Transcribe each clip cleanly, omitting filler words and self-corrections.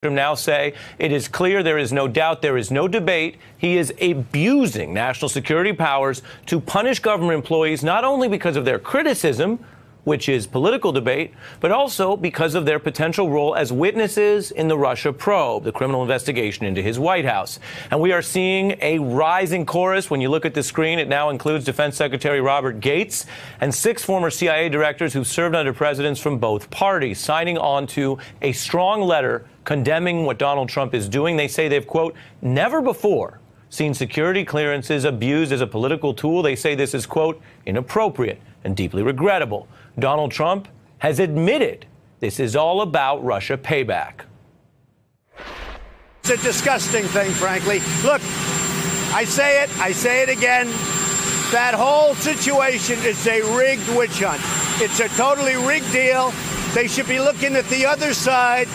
now say it is clear, there is no doubt, there is no debate. He is abusing national security powers to punish government employees, not only because of their criticism, which is political debate, but also because of their potential role as witnesses in the Russia probe, the criminal investigation into his White House. And we are seeing a rising chorus. When you look at the screen, it now includes Defense Secretary Robert Gates and 6 former CIA directors who served under presidents from both parties, signing on to a strong letter condemning what Donald Trump is doing. They say they've, quote, never before seen security clearances abused as a political tool. They say this is, quote, inappropriate and deeply regrettable. Donald Trump has admitted this is all about Russia payback. It's a disgusting thing, frankly. Look, I say it again. That whole situation is a rigged witch hunt. It's a totally rigged deal. They should be looking at the other side.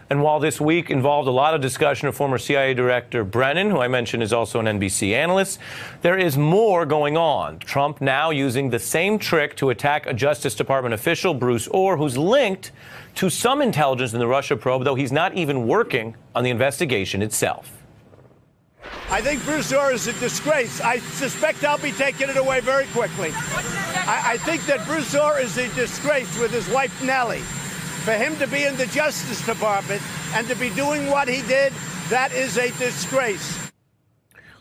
And while this week involved a lot of discussion of former CIA Director Brennan, who I mentioned is also an NBC analyst, there is more going on. Trump now using the same trick to attack a Justice Department official, Bruce Orr, who's linked to some intelligence in the Russia probe, though he's not even working on the investigation itself. I think Bruce Orr is a disgrace. I suspect I'll be taking it away very quickly. I think that Bruce Orr is a disgrace with his wife, Nellie. For him to be in the Justice Department and to be doing what he did, that is a disgrace.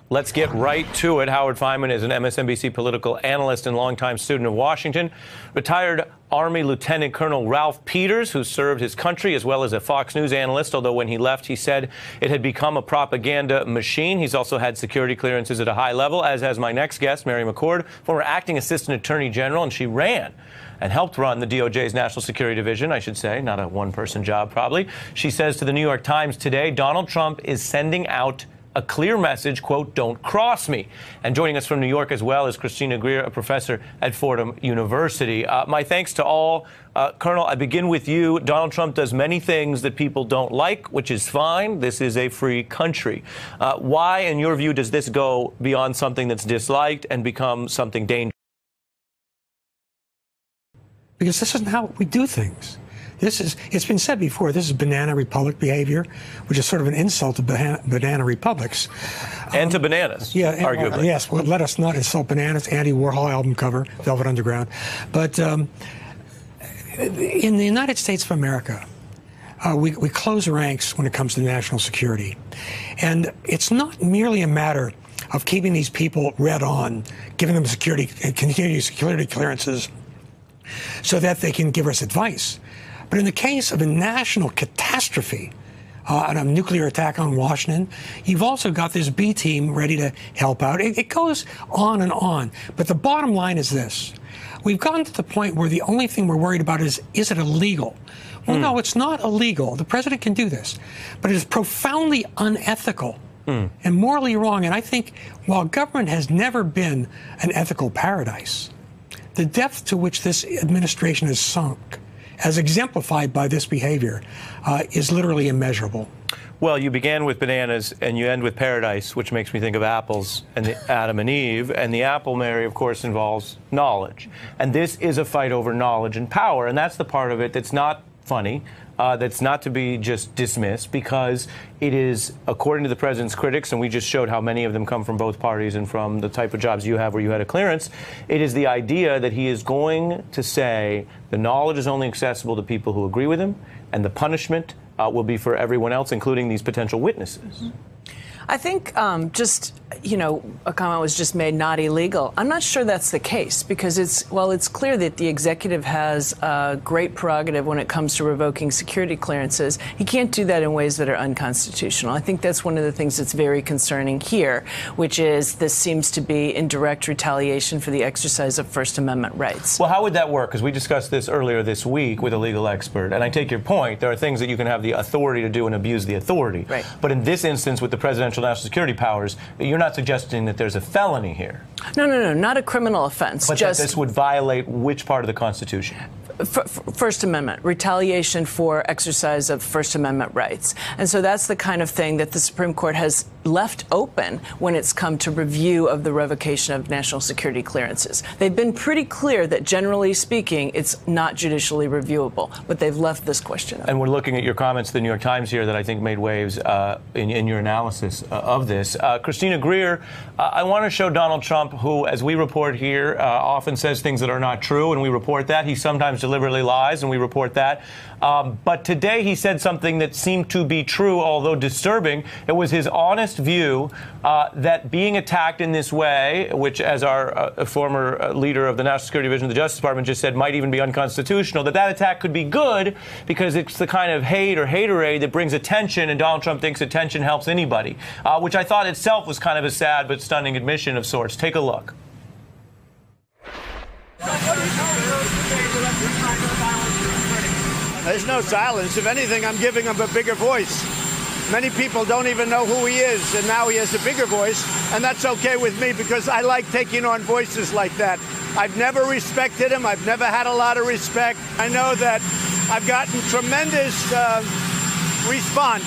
Let's get right to it. Howard Fineman is an MSNBC political analyst and longtime student of Washington. Retired Army Lieutenant Colonel Ralph Peters, who served his country, as well as a Fox News analyst, although when he left, he said it had become a propaganda machine. He's also had security clearances at a high level, as has my next guest, Mary McCord, former acting assistant attorney general, and she ran and helped run the DOJ's National Security Division, I should say, not a one-person job probably. She says to the New York Times today, Donald Trump is sending out a clear message, quote, don't cross me. And joining us from New York as well is Christina Greer, a professor at Fordham University. My thanks to all. Colonel, I begin with you. Donald Trump does many things that people don't like, which is fine. This is a free country. Why, in your view, does this go beyond something that's disliked and become something dangerous? Because this isn't how we do things. It's been said before, this is banana republic behavior, which is sort of an insult to banana republics. And to bananas, yeah, arguably. Yes, well, let us not insult bananas. Andy Warhol album cover, Velvet Underground. But in the United States of America, we close ranks when it comes to national security. And it's not merely a matter of keeping these people red on, giving them continued security clearances, so that they can give us advice. But in the case of a national catastrophe, and a nuclear attack on Washington, you've also got this B team ready to help out. It goes on and on. But the bottom line is this. We've gotten to the point where the only thing we're worried about is it illegal? Well, no, it's not illegal. The president can do this. But it is profoundly unethical and morally wrong. And I think while government has never been an ethical paradise, the depth to which this administration has sunk, as exemplified by this behavior, is literally immeasurable. Well, you began with bananas and you end with paradise, which makes me think of apples and Adam and Eve. And the apple, Mary, of course, involves knowledge. And this is a fight over knowledge and power. And that's the part of it that's not funny, that's not to be just dismissed, because it is, according to the president's critics, and we just showed how many of them come from both parties and from the type of jobs you have where you had a clearance, it is the idea that he is going to say the knowledge is only accessible to people who agree with him, and the punishment will be for everyone else, including these potential witnesses. I think a comment was just made, not illegal. I'm not sure that's the case, because it's clear that the executive has a great prerogative when it comes to revoking security clearances. He can't do that in ways that are unconstitutional. I think that's one of the things that's very concerning here, which is this seems to be in direct retaliation for the exercise of First Amendment rights. Well, how would that work? Because we discussed this earlier this week with a legal expert, and I take your point. There are things that you can have the authority to do and abuse the authority. Right. But in this instance, with the presidential national security powers, you're not not suggesting that there's a felony here. No, not a criminal offense. But just that this would violate which part of the Constitution? First Amendment, retaliation for exercise of First Amendment rights. And so that's the kind of thing that the Supreme Court has left open when it's come to review of the revocation of national security clearances. They've been pretty clear that, generally speaking, it's not judicially reviewable, but they've left this question open. And we're looking at your comments to the New York Times here that I think made waves in your analysis of this. Christina Greer, I want to show Donald Trump, who, as we report here, often says things that are not true, and we report that. He sometimes deliberately lies, and we report that. But today he said something that seemed to be true, although disturbing. It was his honest view that being attacked in this way, which, as our former leader of the National Security Division of the Justice Department just said, might even be unconstitutional, that attack could be good because it's the kind of hate or haterade that brings attention, and Donald Trump thinks attention helps anybody, which I thought itself was kind of a sad but stunning admission of sorts. Take a look. There's no silence. If anything, I'm giving him a bigger voice. Many people don't even know who he is, and now he has a bigger voice, and that's okay with me because I like taking on voices like that. I've never respected him. I've never had a lot of respect. I know that I've gotten tremendous response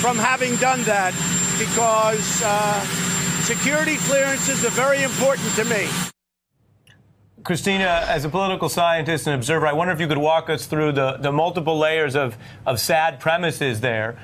from having done that because security clearances are very important to me. Christina, as a political scientist and observer, I wonder if you could walk us through the multiple layers of sad premises there,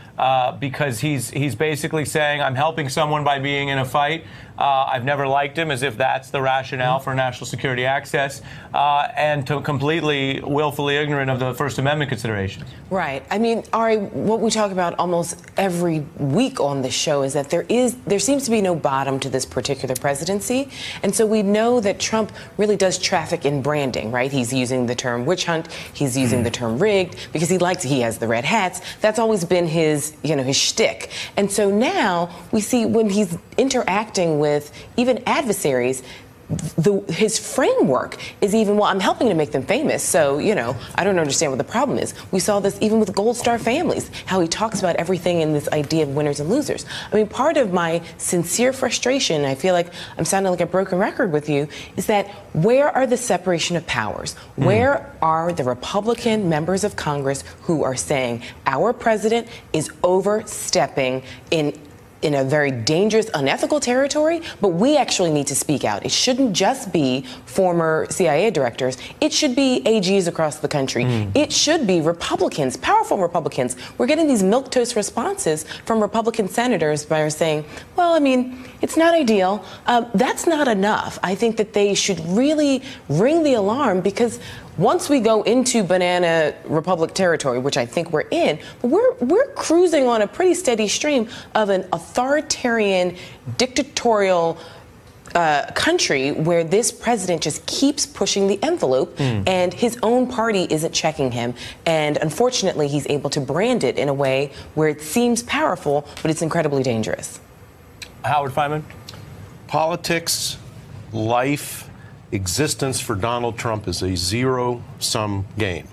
because he's basically saying, I'm helping someone by being in a fight. I've never liked him, as if that's the rationale for national security access, and completely willfully ignorant of the First Amendment considerations. Right. I mean, Ari, what we talk about almost every week on this show is that there seems to be no bottom to this particular presidency. And so we know that Trump really does traffic in branding, right? He's using the term witch hunt. He's using the term rigged because he has the red hats. That's always been his shtick. And so now we see when he's interacting with even adversaries, his framework is even, well, I'm helping to make them famous, so, I don't understand what the problem is. We saw this even with Gold Star families, how he talks about everything in this idea of winners and losers. I mean, part of my sincere frustration, I feel like I'm sounding like a broken record with you, is that where are the separation of powers? Where are the Republican members of Congress who are saying our president is overstepping in a very dangerous, unethical territory, but we actually need to speak out. It shouldn't just be former CIA directors. It should be AGs across the country. It should be Republicans, powerful Republicans. We're getting these milquetoast responses from Republican senators by saying, well, I mean, it's not ideal. That's not enough. I think that they should really ring the alarm, because once we go into banana republic territory, which I think we're in, we're cruising on a pretty steady stream of an authoritarian, dictatorial country where this president just keeps pushing the envelope, and his own party isn't checking him. And unfortunately, he's able to brand it in a way where it seems powerful, but it's incredibly dangerous. Howard Fineman? Politics, life, existence for Donald Trump is a zero-sum game.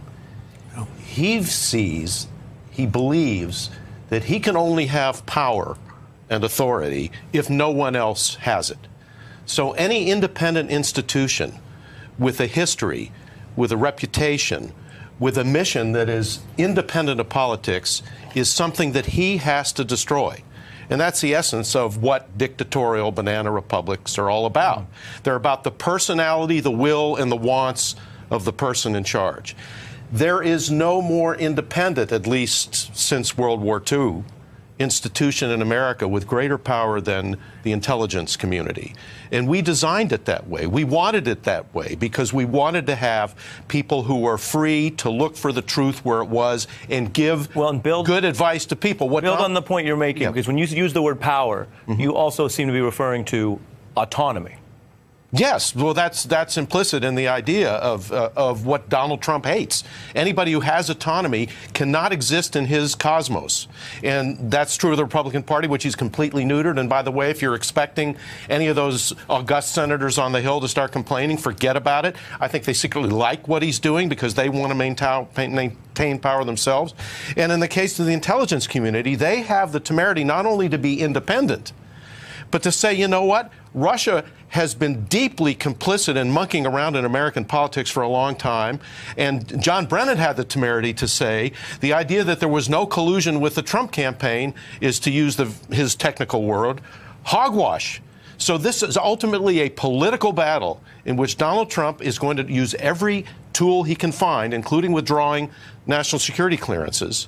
He believes that he can only have power and authority if no one else has it. So any independent institution with a history, with a reputation, with a mission that is independent of politics is something that he has to destroy. And that's the essence of what dictatorial banana republics are all about. They're about the personality, the will, and the wants of the person in charge. There is no more independent, at least since World War II, institution in America with greater power than the intelligence community. And we designed it that way. We wanted it that way because we wanted to have people who were free to look for the truth where it was and give good advice to people. Build on the point you're making, because when you use the word power, you also seem to be referring to autonomy. Yes, well, that's implicit in the idea of what Donald Trump hates. Anybody who has autonomy cannot exist in his cosmos. And that's true of the Republican Party, which he's completely neutered. And by the way, if you're expecting any of those august senators on the Hill to start complaining, forget about it. I think they secretly like what he's doing because they want to maintain power themselves. And in the case of the intelligence community, they have the temerity not only to be independent, but to say, you know what, Russia has been deeply complicit in monkeying around in American politics for a long time. And John Brennan had the temerity to say the idea that there was no collusion with the Trump campaign is, to use his technical word, hogwash. So this is ultimately a political battle in which Donald Trump is going to use every tool he can find, including withdrawing national security clearances,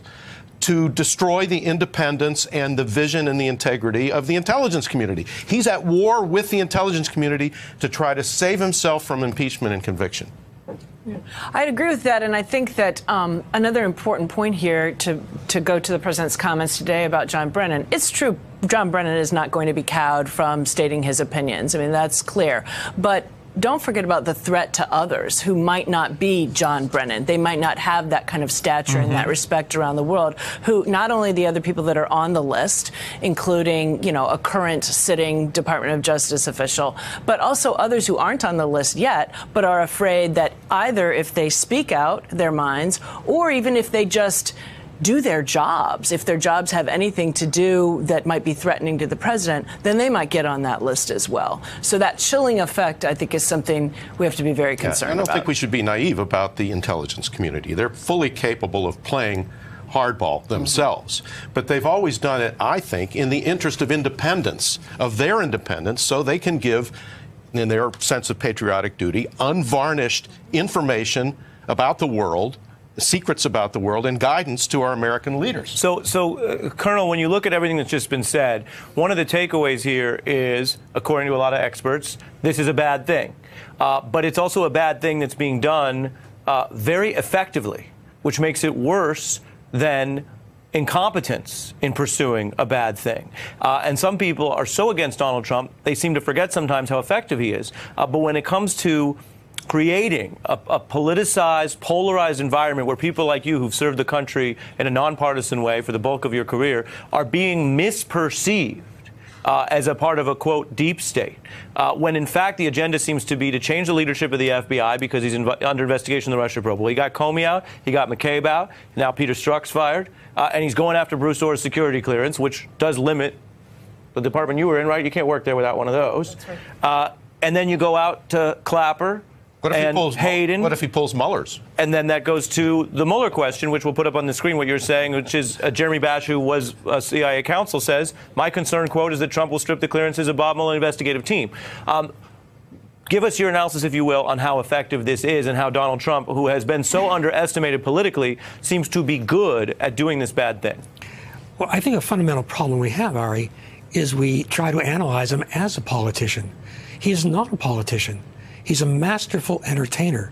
to destroy the independence and the vision and the integrity of the intelligence community. He's at war with the intelligence community to try to save himself from impeachment and conviction. I'd agree with that, and I think that another important point here to go to the president's comments today about John Brennan. It's true, John Brennan is not going to be cowed from stating his opinions. I mean, that's clear. But don't forget about the threat to others who might not be John Brennan. They might not have that kind of stature and that respect around the world, who not only the other people that are on the list, including, you know, a current sitting Department of Justice official, but also others who aren't on the list yet, but are afraid that either if they speak out their minds or even if they just do their jobs, if their jobs have anything to do that might be threatening to the president, then they might get on that list as well. So that chilling effect, I think, is something we have to be very concerned about. I don't think we should be naive about the intelligence community. They're fully capable of playing hardball themselves. But they've always done it, I think, in the interest of independence, of their independence, so they can give, in their sense of patriotic duty, unvarnished information about the world, secrets about the world, and guidance to our American leaders. So, Colonel, when you look at everything that's just been said, one of the takeaways here is, according to a lot of experts, this is a bad thing. But it's also a bad thing that's being done very effectively, which makes it worse than incompetence in pursuing a bad thing. And some people are so against Donald Trump, they seem to forget sometimes how effective he is. But when it comes to creating a politicized, polarized environment where people like you who've served the country in a nonpartisan way for the bulk of your career are being misperceived as a part of a, quote, deep state, when in fact the agenda seems to be to change the leadership of the FBI because he's under investigation in the Russia probe. Well, he got Comey out, he got McCabe out, now Peter Strzok's fired, and he's going after Bruce Orr's security clearance, which does limit the department you were in, right? You can't work there without one of those. That's right. And then you go out to Clapper, What if and he pulls Hayden. What if he pulls Mueller's? And then that goes to the Mueller question, which we'll put up on the screen, what you're saying, which is Jeremy Bash, who was a CIA counsel, says, my concern, quote, is that Trump will strip the clearances of Bob Mueller investigative team. Give us your analysis, if you will, on how effective this is and how Donald Trump, who has been so underestimated politically, seems to be good at doing this bad thing. Well, I think a fundamental problem we have, Ari, is we try to analyze him as a politician. He is not a politician. He's a masterful entertainer.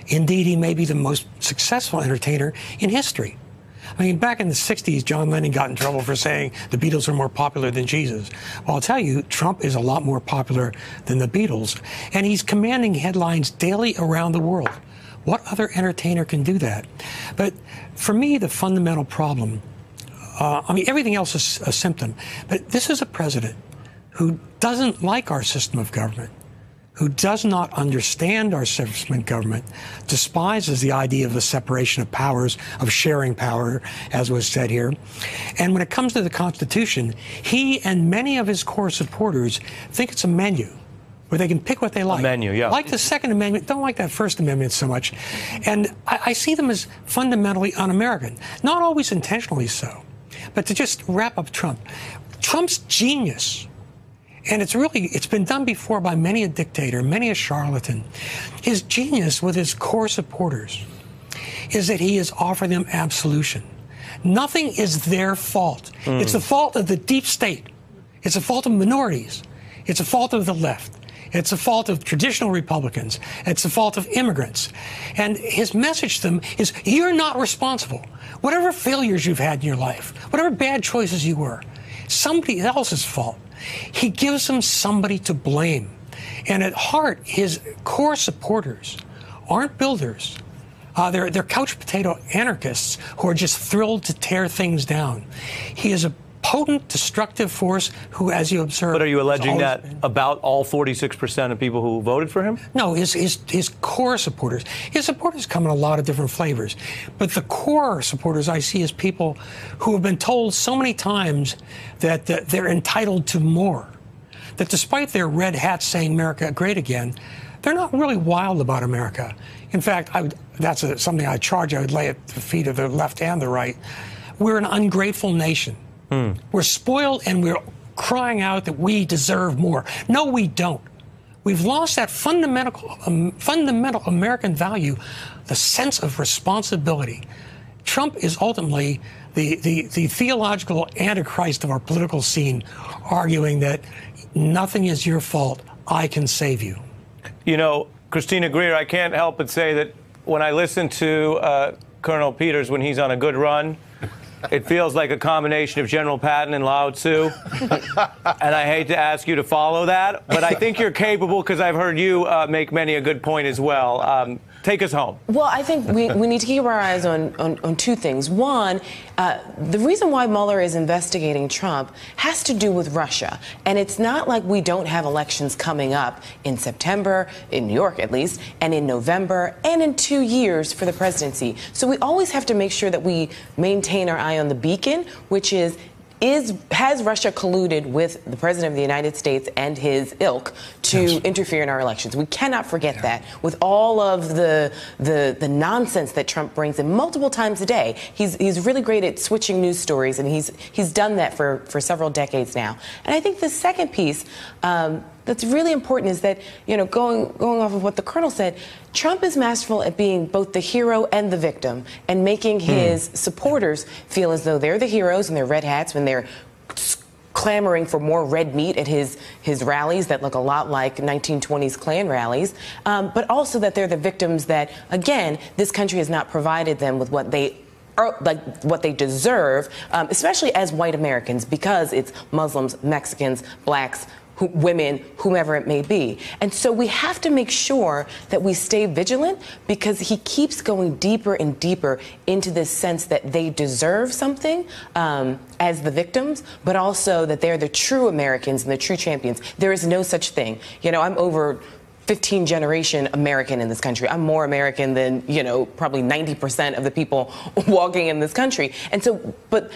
Indeed, he may be the most successful entertainer in history. I mean, back in the 60s, John Lennon got in trouble for saying the Beatles are more popular than Jesus. Well, I'll tell you, Trump is a lot more popular than the Beatles, and he's commanding headlines daily around the world. What other entertainer can do that? But for me, the fundamental problem, I mean, everything else is a symptom, but this is a president who doesn't like our system of government, who does not understand our system of government, despises the idea of the separation of powers, of sharing power, as was said here. And when it comes to the Constitution, he and many of his core supporters think it's a menu where they can pick what they like. A menu, yeah. Like the Second Amendment, don't like that First Amendment so much. And I see them as fundamentally un-American, not always intentionally so. But to just wrap up Trump, Trump's genius, and it's been done before by many a dictator, many a charlatan. His genius with his core supporters is that he has offered them absolution. Nothing is their fault. It's the fault of the deep state. It's the fault of minorities. It's the fault of the left. It's the fault of traditional Republicans. It's the fault of immigrants. And his message to them is, you're not responsible. Whatever failures you've had in your life, whatever bad choices you were, somebody else's fault. He gives them somebody to blame. And at heart, his core supporters aren't builders. They're couch potato anarchists who are just thrilled to tear things down. He is a potent, destructive force who, as you observe... But are you alleging that about all 46% of people who voted for him? No, his core supporters. His supporters come in a lot of different flavors. But the core supporters I see as people who have been told so many times that they're entitled to more. that despite their red hats saying America great again, they're not really wild about America. In fact, that's something I charge I would lay at the feet of the left and the right. We're an ungrateful nation. We're spoiled and we're crying out that we deserve more. No, we don't. We've lost that fundamental American value, the sense of responsibility. Trump is ultimately the theological antichrist of our political scene, arguing that nothing is your fault, I can save you. You know, Christina Greer, I can't help but say that when I listen to Colonel Peters when he's on a good run, it feels like a combination of General Patton and Lao Tzu. And I hate to ask you to follow that, but I think you're capable because I've heard you make many a good point as well. Take us home. Well, I think we need to keep our eyes on two things. One, the reason why Mueller is investigating Trump has to do with Russia. And it's not like we don't have elections coming up in September, in New York at least, and in November, and in 2 years for the presidency. So we always have to make sure that we maintain our eye on the beacon, which is has Russia colluded with the President of the United States and his ilk to interfere in our elections? We cannot forget that with all of the nonsense that Trump brings in multiple times a day. He's really great at switching news stories, and he's done that for several decades now. And I think the second piece that's really important is that, you know, going off of what the Colonel said, Trump is masterful at being both the hero and the victim and making his supporters feel as though they're the heroes in their red hats when they're clamoring for more red meat at his rallies that look a lot like 1920s Klan rallies, but also that they're the victims that, again, this country has not provided them with what they deserve, especially as white Americans, because it's Muslims, Mexicans, blacks, women, whomever it may be. And so we have to make sure that we stay vigilant, because he keeps going deeper and deeper into this sense that they deserve something as the victims, but also that they're the true Americans and the true champions. There is no such thing. You know, I'm over 15 generation American in this country. I'm more American than, you know, probably 90% of the people walking in this country. And so, but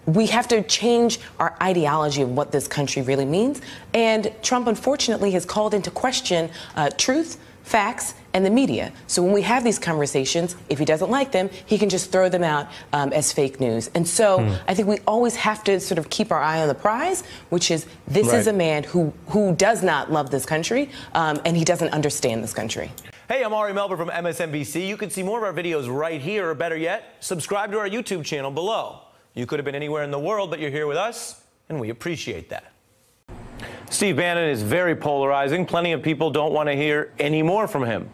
we have to change our ideology of what this country really means. And Trump, unfortunately, has called into question truth, facts, and the media. So when we have these conversations, if he doesn't like them, he can just throw them out as fake news. And so I think we always have to sort of keep our eye on the prize, which is this is a man who does not love this country, and he doesn't understand this country. Hey, I'm Ari Melber from MSNBC. You can see more of our videos right here, or better yet, subscribe to our YouTube channel below. You could have been anywhere in the world, but you're here with us, and we appreciate that. Steve Bannon is very polarizing. Plenty of people don't want to hear any more from him.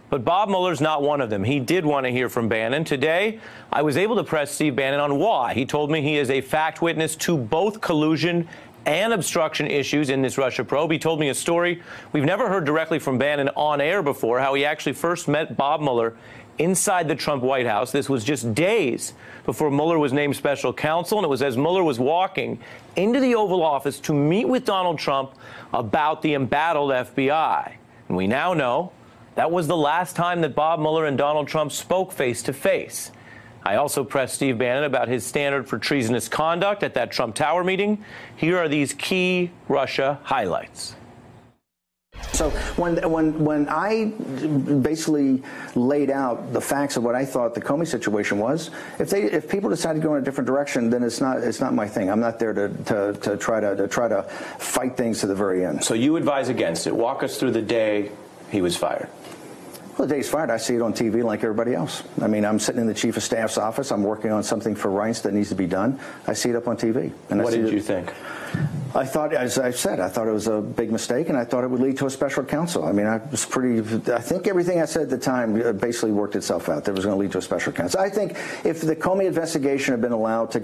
But Bob Mueller's not one of them. He did want to hear from Bannon. Today, I was able to press Steve Bannon on why. He told me he is a fact witness to both collusion and obstruction issues in this Russia probe. He told me a story we've never heard directly from Bannon on air before, how he actually first met Bob Mueller inside the Trump White House. This was just days before Mueller was named special counsel, and it was as Mueller was walking into the Oval Office to meet with Donald Trump about the embattled FBI. And we now know that was the last time that Bob Mueller and Donald Trump spoke face to face. I also pressed Steve Bannon about his standard for treasonous conduct at that Trump Tower meeting. Here are these key Russia highlights. So when I basically laid out the facts of what I thought the Comey situation was, if people decide to go in a different direction, then it's not my thing. I'm not there to try to fight things to the very end. So you advise against it. Walk us through the day he was fired. Well, the day he's fired, I see it on TV like everybody else. I mean, I'm sitting in the chief of staff's office. I'm working on something for Reince that needs to be done. I see it up on TV. And what did you think? I thought, as I said, I thought it was a big mistake, and I thought it would lead to a special counsel. I mean, I think everything I said at the time basically worked itself out. That it was going to lead to a special counsel. I think if the Comey investigation had been allowed to